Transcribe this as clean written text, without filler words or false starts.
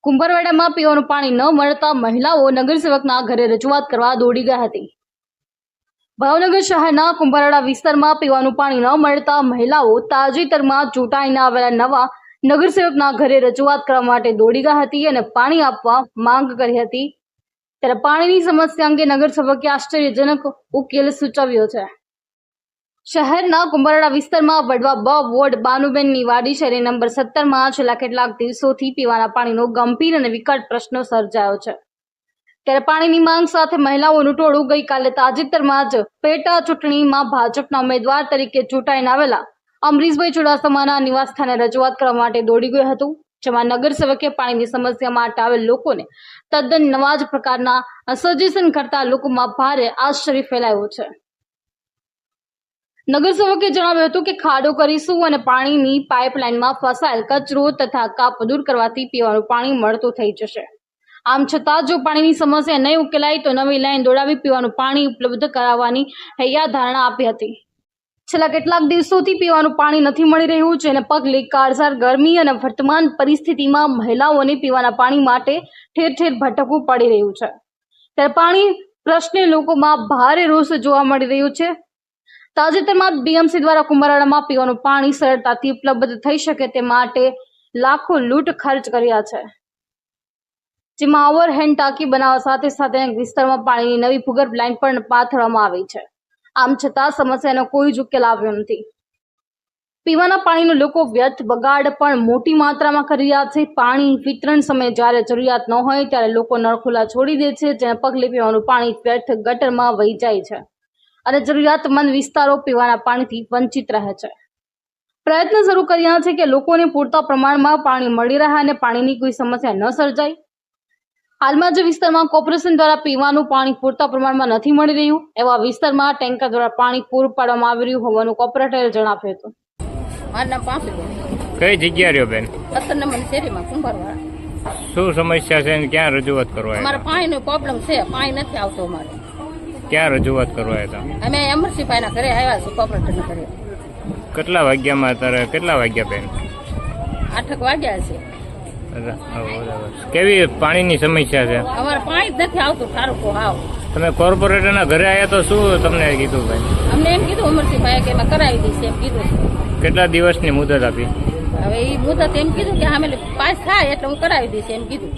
કુંભારવાડામાં પીવાનું પાણી ન મળતા મહિલાઓ નગરસેવકના ઘરે રજૂઆત કરવા દોડી ગઈ હતી। ભાવનગર શહેરના કુંભારવાડા વિસ્તારમાં પીવાનું પાણી ન મળતા મહિલાઓ તાજેતરમાં ચૂંટાઈને આવેલા નવા નગરસેવકના ઘરે રજૂઆત કરવા માટે દોડી ગઈ હતી અને પાણી આપવા માંગ કરી હતી। ત્યારે પાણીની સમસ્યા અંગે નગરસેવકે આશ્ચર્યજનક ઉકેલ સૂચવ્યો છે। શહેરના કુંભારવાડા વિસ્તારમાં વડવા બ વોર્ડ બાનુબેનની વાડી શેરી નંબર 17માં છેલ્લા કેટલાક દિવસોથી પીવાના પાણીનો ગંભીર અને વિકટ પ્રશ્ન સર્જાયો છે। ત્યારે પાણીની માંગ સાથે મહિલાઓનું ટોળું ગઈકાલે તાજેતરમાં જ પેટા ચૂંટણીમાં ભાજપના ઉમેદવાર તરીકે ચૂંટાઈને આવેલા અમરીશભાઈ ચુડાસમાના નિવાસસ્થાને રજૂઆત કરવા માટે દોડી ગયું હતું, જેમાં નગરસેવકે પાણીની સમસ્યા માટે આવેલ લોકોને તદ્દન નવા જ પ્રકારના સજેશન કરતા લોકોમાં ભારે આશ્ચર્ય ફેલાયો છે। નગરસેવકે જણાવ્યું હતું કે ખાડો કરીશું અને પાણીની પાઇપલાઇનમાં ફસાયેલ કચરો તથા કાપ દૂર કરવાથી પીવાનું પાણી મળતું થઈ જશે। આમ છતાં જો પાણીની સમસ્યા નહીં ઉકેલાય તો નવી લાઈન દોડાવી પીવાનું પાણી ઉપલબ્ધ કરાવવાની હૈયા ધારણા આપી હતી। છેલ્લા કેટલાક દિવસોથી પીવાનું પાણી નથી મળી રહ્યું, જેને પગલે કાળઝાળ ગરમી અને વર્તમાન પરિસ્થિતિમાં મહિલાઓને પીવાના પાણી માટે ઠેર ઠેર ભટકવું પડી રહ્યું છે। ત્યારે પાણી પ્રશ્ને લોકોમાં ભારે રોષ જોવા મળી રહ્યું છે। તાજેતરમાં બીએમસી દ્વારા કુંભારવાડામાં પીવાનું પાણી સરળતાથી ઉપલબ્ધ થઈ શકે તે માટે લાખો લૂંટ ખર્ચ કર્યા છે, જેમાં ઓવરહેડ ટાંકી બનાવવા સાથે સાથે વિસ્તારમાં પાણીની નવી ભૂગર્ભ લાઇન પણ પાથરવામાં આવી છે। આમ છતાં સમસ્યાનો કોઈ જ ઉકેલ આવ્યો નથી। પીવાના પાણીનો લોકો વ્યર્થ બગાડ પણ મોટી માત્રામાં કરી રહ્યા છે। પાણી વિતરણ સમયે જ્યારે જરૂરિયાત ન હોય ત્યારે લોકો નળ ખુલ્લા છોડી દે છે, જેના પગલે પીવાનું પાણી વ્યર્થ ગટરમાં વહી જાય છે અને જરૂરિયાતમંદ વિસ્તારો પીવાના પાણીથી વંચિત રહે છે। પ્રયત્ન શરૂ કર્યા છે કે લોકોને પૂરતા પ્રમાણમાં પાણી મળી રહે અને પાણીની કોઈ સમસ્યા ન સર્જાય। હાલમાં જે વિસ્તારમાં કોર્પોરેશન દ્વારા પીવાનું પાણી પૂરતા પ્રમાણમાં નથી મળી રહ્યું, એવા વિસ્તારમાં ટેન્કર દ્વારા પાણી પૂરું પાડવામાં આવી રહ્યું હોવાનું કોર્પોરેટરે જણાવ્યું હતું। મારું નામ પાંસુબેન। કઈ જગ્યા રહ્યો બેન? 17 નંબરની શેરીમાં કુંભારવાડા। શું સમસ્યા છે અને ક્યાં રજૂઆત કરવા અમારે પાણીનો પ્રોબ્લેમ છે, પાણી નથી આવતું અમારે। ક્યાં રજૂઆત કરવા હતા? અમે અમરસિંહભાઈના ઘરે આવ્યા છીએ, કોર્પોરેટરના ઘરે। કેટલા વાગ્યામાં અત્યારે કેટલા વાગ્યા બેન? 8 વાગ્યા છે। કેવી પાણીની સમસ્યા છે? અમારે પાણી જ નથી આવતું સારું તો હાવ। તમે કોર્પોરેટરના ઘરે આવ્યા તો શું તમને કીધું ભાઈ? અમને એમ કીધું અમરસિંહભાઈએ કે અમે કરાવી દઈશ એમ કીધું છે। કેટલા દિવસની મુદત આપી? હવે એ મુદત એમ કીધું કે અમે પાસ થાય એટલે હું કરાવી દઈશ એમ કીધું।